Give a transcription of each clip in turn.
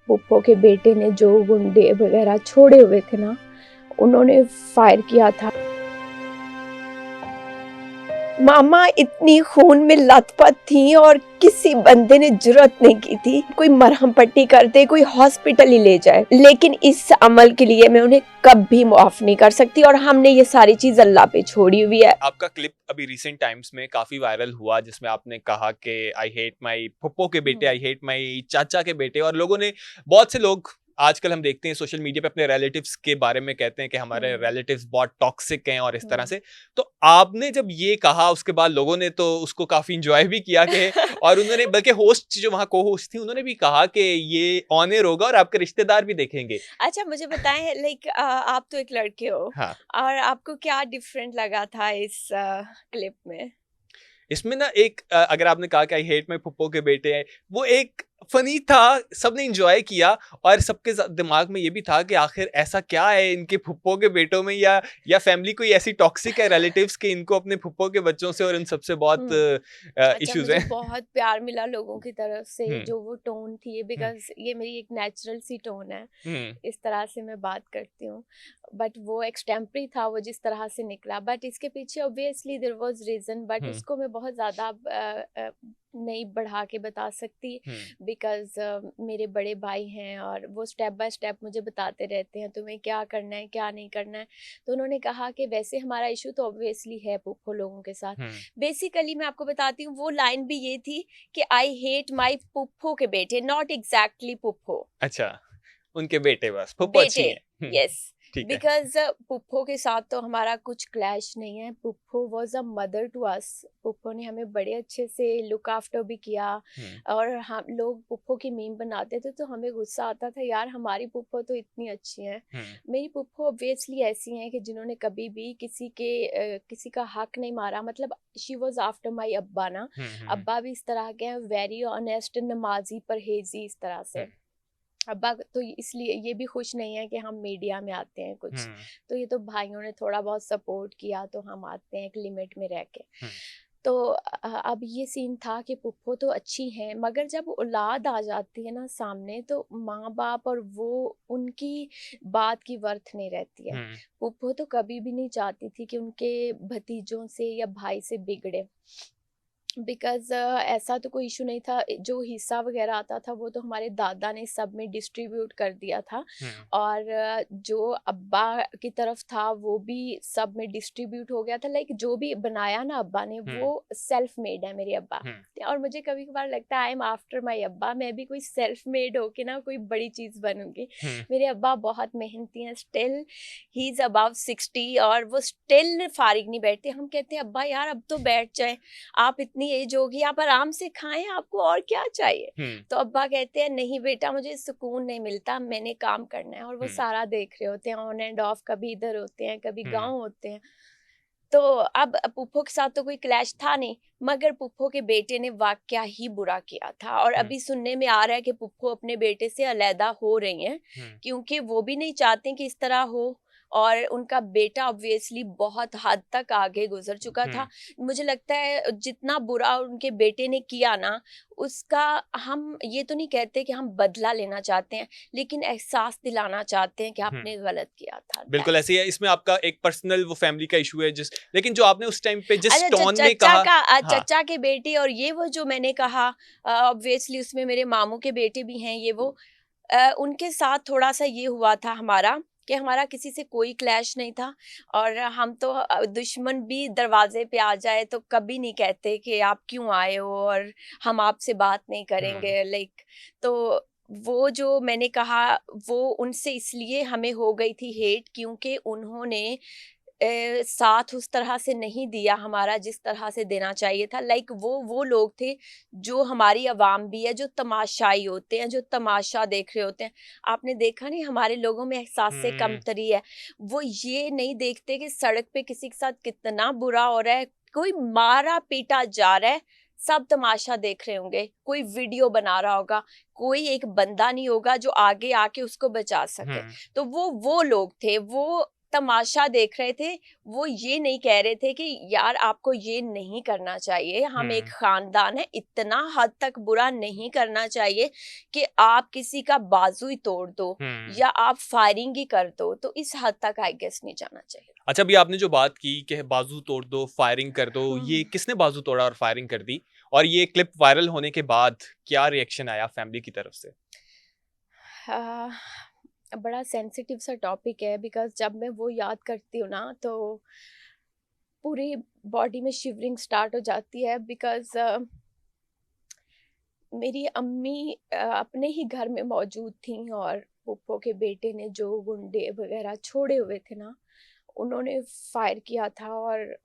पुप्पो के बेटे ने जो गुंडे वगैरह छोड़े हुए थे ना, उन्होंने फायर किया था। मामा इतनी खून में लथपथ थी और किसी बंदे ने जुर्रत नहीं की थी कोई मरहम पट्टी कर दे, कोई हॉस्पिटल ही ले जाए, लेकिन इस अमल के लिए मैं उन्हें कभी माफ नहीं कर सकती और हमने ये सारी चीज अल्लाह पे छोड़ी हुई है। आपका क्लिप अभी रिसेंट टाइम्स में काफी वायरल हुआ जिसमें आपने कहा कि आई हेट माई फुप्पो के बेटे, आई हेट माई चाचा के बेटे, और लोगों ने, बहुत से लोग आजकल हम देखते हैं सोशल मीडिया पे अपने रिलेटिव्स के बारे में कहते हैं कि हमारे रिलेटिव्स बहुत टॉक्सिक हैं और इस तरह से। तो आपने जब ये कहा उसके बाद लोगों ने तो उसको काफी इंजॉय भी किया कि और उन्होंने, बल्कि होस्ट जो वहाँ को होस्ट थी उन्होंने भी कहा कि ये ऑन एयर होगा और आपके रिश्तेदार भी देखेंगे। अच्छा मुझे बताएं, लाइक आप तो एक लड़के हो, हाँ, और आपको क्या डिफरेंट लगा था इस क्लिप में? इसमें ना एक अगर आपने कहा कि आई हेट माई फुप्पो के बेटे हैं, वो एक फनी था, सबने एंजॉय किया और सबके दिमाग में ये भी था कि आखिर ऐसा क्या है इनके फुप्पो के बेटों में, या फैमिली कोई ऐसी टॉक्सिक है रिलेटिव्स के इनको अपने फुप्पो के बच्चों से और इन सबसे बहुत अच्छा, इश्यूज मुझे हैं। बहुत प्यार मिला लोगों की तरफ से, हम्म, जो वो टोन थी, हम्म, बिकॉज ये मेरी एक नेचुरल सी टोन है, हम्म, इस तरह से मैं बात करती हूँ। बट वो एक्सटेम्परी था वो जिस तरह से निकला, बट इसके पीछे obviously there was reason, but hmm, उसको मैं बहुत ज़्यादा नहीं बढ़ा के बता सकती, हम्म, बिकॉज मेरे बड़े भाई हैं और वो स्टेप बाय स्टेप मुझे बताते रहते हैं तुम्हें क्या करना है क्या नहीं करना है। तो उन्होंने कहा कि वैसे हमारा इशू तो ऑब्वियसली है पुप्पो लोगों के साथ। हम्म। बेसिकली मैं आपको बताती हूँ, वो लाइन भी ये थी कि आई हेट माई पुप्पो के बेटे, नॉट एग्जैक्टली पुप्पो, अच्छा, उनके बेटे बस फुप्पो अच्छी बेटे। हैं। यस, ठीक है। बिकॉज पुप्पो के साथ तो हमारा कुछ क्लैश नहीं है। Puppo was a mother to us. Puppo ने हमें बड़े अच्छे से लुक आफ्टर भी किया, हम्म, और हम लोग पुप्पो की मीम बनाते थे तो हमें गुस्सा आता था, यार हमारी पुप्पो तो इतनी अच्छी है। हम्म, मेरी पुप्पो ऑब्वियसली ऐसी हैं कि जिन्होंने कभी भी किसी का हक नहीं मारा, मतलब शी वॉज आफ्टर माई अब्बा ना। हम्म, अब्बा भी इस तरह के हैं, वेरी ऑनेस्ट, नमाजी, परहेजी, इस तरह से। हम्म, अब्बा तो इसलिए ये भी खुश नहीं है कि हम मीडिया में आते हैं कुछ, हम्म, तो ये तो भाइयों ने थोड़ा बहुत सपोर्ट किया तो हम आते हैं एक लिमिट में रह के। हम्म, तो अब ये सीन था कि पुप्पो तो अच्छी हैं, मगर जब औलाद आ जाती है ना सामने, तो माँ बाप और वो उनकी बात की वर्थ नहीं रहती है। हम्म, पुप्पो तो कभी भी नहीं चाहती थी कि उनके भतीजों से या भाई से बिगड़े, बिकॉज ऐसा तो कोई इशू नहीं था। जो हिस्सा वगैरह आता था वो तो हमारे दादा ने सब में डिस्ट्रीब्यूट कर दिया था, हम्म, और जो अब्बा की तरफ था वो भी सब में डिस्ट्रीब्यूट हो गया था। लाइक जो भी बनाया ना अब्बा ने, हम्म, वो सेल्फ मेड है मेरे अब्बा। हम्म, और मुझे कभी कभार लगता है आई एम आफ्टर माई अब्बा, मैं भी कोई सेल्फ मेड होके ना कोई बड़ी चीज बनूंगी। हम्म, मेरे अब्बा बहुत मेहनती हैं, स्टिल ही इज अबाव 60 और वो स्टिल फारिग नहीं बैठते। हम कहते हैं अब्बा यार अब तो बैठ जाए, आप इतनी एज होगी, आप आराम से खाएं, आपको और क्या चाहिए। हम्म, तो अब्बा कहते हैं नहीं बेटा, मुझे सुकून नहीं मिलता, मैंने काम करना है। और वो हम्म, सारा देख रहे होते हैं, ऑन एंड ऑफ, कभी इधर होते हैं कभी हम्म, गांव होते हैं। तो अब पुप्पो के साथ तो कोई क्लैश था नहीं, मगर पुप्पो के बेटे ने वाकया ही बुरा किया था, और हम्म, अभी सुनने में आ रहा है कि पुप्पो अपने बेटे से अलहदा हो रही हैं, हम्म, क्योंकि वो भी नहीं चाहते कि इस तरह हो। और उनका बेटा ऑब्वियसली बहुत हद तक आगे गुजर चुका था। हम्म, मुझे लगता है जितना बुरा उनके बेटे ने किया ना, उसका, हम ये तो नहीं कहते कि हम बदला लेना चाहते हैं, लेकिन एहसास दिलाना चाहते हैं कि हम्म। आपने गलत किया था। बिल्कुल दैट्स ऐसे ही है, इसमें आपका एक पर्सनल वो फैमिली का इशू है लेकिन जो आपने उस टाइम पे जिस अच्छा, टोन में कहा। हाँ, चचा के बेटे, और ये वो जो मैंने कहा, ऑब्वियसली उसमें मेरे मामू के बेटे भी हैं, ये वो उनके साथ थोड़ा सा ये हुआ था हमारा, कि हमारा किसी से कोई क्लैश नहीं था। और हम तो दुश्मन भी दरवाजे पे आ जाए तो कभी नहीं कहते कि आप क्यों आए हो और हम आपसे बात नहीं हम्म, करेंगे, लाइक। तो वो जो मैंने कहा, वो उनसे इसलिए हमें हो गई थी हेट, क्योंकि उन्होंने साथ उस तरह से नहीं दिया हमारा जिस तरह से देना चाहिए था। लाइक वो लोग थे जो हमारी आवाम भी है, जो तमाशाई होते हैं, जो तमाशा देख रहे होते हैं। आपने देखा नहीं हमारे लोगों में एहसास से हम्म, कमतरी है। वो ये नहीं देखते कि सड़क पे किसी के साथ कितना बुरा हो रहा है, कोई मारा पीटा जा रहा है, सब तमाशा देख रहे होंगे, कोई वीडियो बना रहा होगा, कोई एक बंदा नहीं होगा जो आगे आके उसको बचा सके। हम्म, तो वो लोग थे, वो तमाशा देख रहे थे, वो ये नहीं कह रहे थे कि यार आपको ये नहीं करना चाहिए, हम एक खानदान है, इतना हद तक बुरा नहीं करना चाहिए कि आप किसी का बाजू ही तोड़ दो या आप फायरिंग ही कर दो, तो इस हद तक आई गेस नहीं जाना चाहिए। अच्छा, अभी आपने जो बात की कि बाजू तोड़ दो, फायरिंग कर दो, ये हम्म। किसने बाजू तोड़ा और फायरिंग कर दी? और ये क्लिप वायरल होने के बाद क्या रिएक्शन आया फैमिली की तरफ से? आ, बड़ा सेंसिटिव सा टॉपिक है, बिकॉज जब मैं वो याद करती हूँ ना तो पूरी बॉडी में शिवरिंग स्टार्ट हो जाती है, बिकॉज मेरी अम्मी अपने ही घर में मौजूद थी और पुप्पो के बेटे ने जो गुंडे वगैरह छोड़े हुए थे ना, उन्होंने फायर किया था और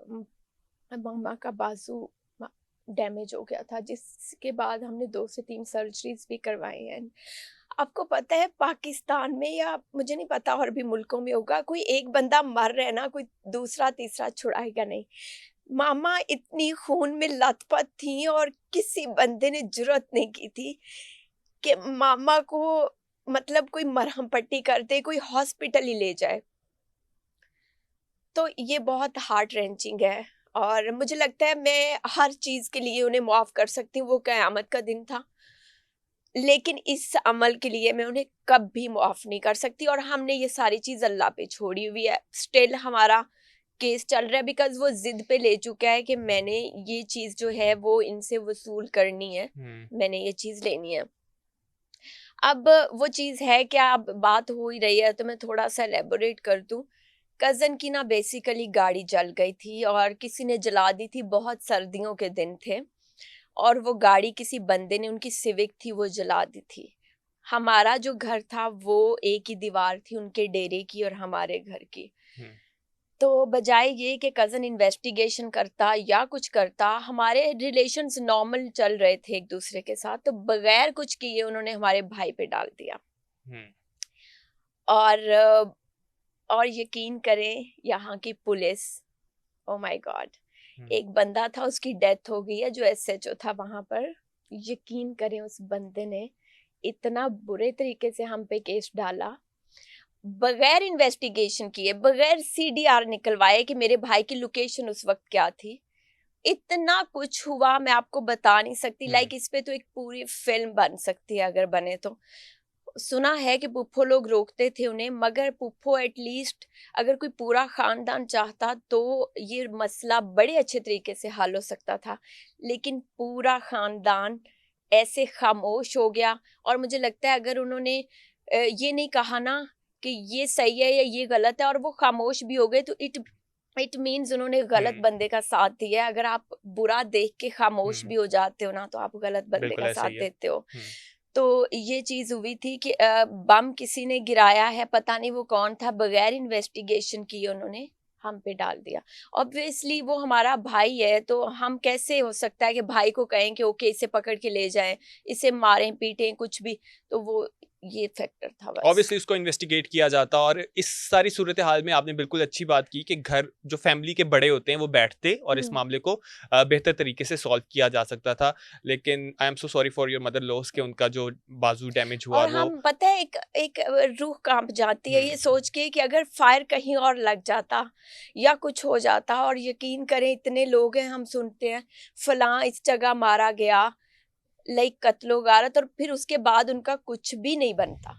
मम्मा का बाजू डैमेज हो गया था, जिसके बाद हमने 2 से 3 सर्जरीज भी करवाई हैं। आपको पता है पाकिस्तान में, या मुझे नहीं पता और भी मुल्कों में होगा, कोई एक बंदा मर रहा है ना, कोई दूसरा तीसरा छुड़ाएगा नहीं। मामा इतनी खून में लथपथ थी और किसी बंदे ने जुर्रत नहीं की थी कि मामा को मतलब कोई मरहम पट्टी कर दे, कोई हॉस्पिटल ही ले जाए। तो ये बहुत हार्ट रेंचिंग है और मुझे लगता है मैं हर चीज के लिए उन्हें माफ कर सकती हूँ, वो कयामत का दिन था, लेकिन इस अमल के लिए मैं उन्हें कभी माफ नहीं कर सकती। और हमने ये सारी चीज अल्लाह पे छोड़ी हुई है। स्टिल हमारा केस चल रहा है, बिकॉज वो जिद पे ले चुका है कि मैंने ये चीज जो है वो इनसे वसूल करनी है, मैंने ये चीज लेनी है। अब वो चीज है क्या, अब बात हो ही रही है तो मैं थोड़ा सा एलेबोरेट कर दूं। कजन की ना बेसिकली गाड़ी जल गई थी और किसी ने जला दी थी, बहुत सर्दियों के दिन थे, और वो गाड़ी किसी बंदे ने, उनकी सिविक थी, वो जला दी थी। हमारा जो घर था वो एक ही दीवार थी उनके डेरे की और हमारे घर की। तो बजाय ये कि कजन इन्वेस्टिगेशन करता या कुछ करता, हमारे रिलेशंस नॉर्मल चल रहे थे एक दूसरे के साथ, तो बगैर कुछ किए उन्होंने हमारे भाई पे डाल दिया। और और यकीन करें यहाँ की पुलिस, ओ माय गॉड, एक बंदा था उसकी डेथ हो गई है जो एसएचओ था वहां पर। यकीन करें उस बंदे ने इतना बुरे तरीके से हम पे केस डाला, बगैर इन्वेस्टिगेशन किए, बगैर सीडीआर निकलवाए कि मेरे भाई की लोकेशन उस वक्त क्या थी। इतना कुछ हुआ मैं आपको बता नहीं सकती। लाइक इस पे तो एक पूरी फिल्म बन सकती है अगर बने तो। सुना है कि पुप्पो लोग रोकते थे उन्हें, मगर पुप्पो एटलीस्ट अगर कोई पूरा खानदान चाहता तो ये मसला बड़े अच्छे तरीके से हल हो सकता था, लेकिन पूरा खानदान ऐसे खामोश हो गया। और मुझे लगता है अगर उन्होंने ये नहीं कहा ना कि ये सही है या ये गलत है, और वो खामोश भी हो गए, तो इट मीन्स उन्होंने गलत बंदे का साथ दिया है। अगर आप बुरा देख के खामोश भी हो जाते हो ना, तो आप गलत बंदे का साथ देते हो। तो ये चीज हुई थी कि बम किसी ने गिराया है, पता नहीं वो कौन था, बगैर इन्वेस्टिगेशन किए उन्होंने हम पे डाल दिया। ऑब्वियसली वो हमारा भाई है, तो हम कैसे हो सकता है कि भाई को कहें कि ओके इसे पकड़ के ले जाएं, इसे मारें पीटें कुछ भी। तो वो ये फैक्टर था बस। ऑब्वियसली उसको इन्वेस्टिगेट किया जाता। और इस सारी सूरत हाल में आपने बिल्कुल अच्छी बात की कि घर जो फैमिली के बड़े होते हैं वो बैठते और इस मामले को बेहतर तरीके से सॉल्व किया जा सकता था। लेकिन I am so sorry for your mother loss कि उनका जो बाजू डैमेज हुआ और वो हम पता है एक रूह कांप जाती है ये सोच के कि अगर फायर कहीं और लग जाता या कुछ हो जाता। और यकीन करें इतने लोग हैं, हम सुनते हैं फलां इस जगह मारा गया, लाइक कत्लो गारत, और फिर उसके बाद उनका कुछ भी नहीं बनता।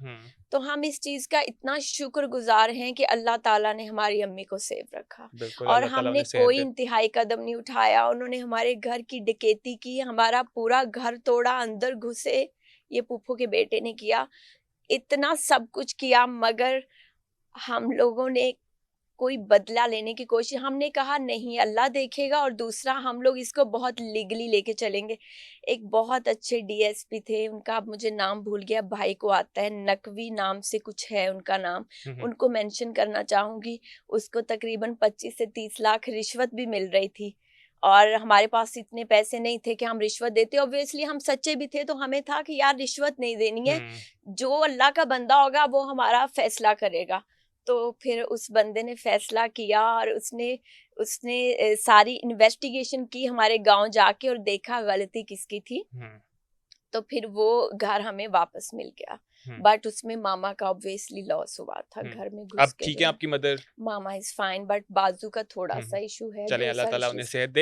तो हम इस चीज का इतना शुक्रगुजार हैं कि अल्लाह ताला ने हमारी अम्मी को सेव रखा और हमने कोई इंतहाई कदम नहीं उठाया। उन्होंने हमारे घर की डकैती की, हमारा पूरा घर तोड़ा, अंदर घुसे, ये पुप्पो के बेटे ने किया, इतना सब कुछ किया, मगर हम लोगों ने कोई बदला लेने की कोशिश, हमने कहा नहीं अल्लाह देखेगा। और दूसरा हम लोग इसको बहुत लीगली लेके चलेंगे। एक बहुत अच्छे डीएसपी थे, उनका अब मुझे नाम भूल गया, भाई को आता है, नकवी नाम से कुछ है उनका नाम, उनको मेंशन करना चाहूंगी। उसको तकरीबन 25 से 30 लाख रिश्वत भी मिल रही थी और हमारे पास इतने पैसे नहीं थे कि हम रिश्वत देते। ऑब्वियसली हम सच्चे भी थे, तो हमें था कि यार रिश्वत नहीं देनी है, जो अल्लाह का बंदा होगा वो हमारा फैसला करेगा। तो फिर उस बंदे ने फैसला किया और उसने उसने सारी इन्वेस्टिगेशन की हमारे गांव जाके और देखा गलती किसकी थी। तो फिर वो घर हमें वापस मिल गया। बट उसमें मामा का ऑब्वियसली लॉस हुआ था घर में घुस अब के ठीक जो है है। आपकी mother? Mama is fine, but बाजू का थोड़ा सा इशू है, चलें, जो अल्लाह सर ताला उन्हें सेहत दे।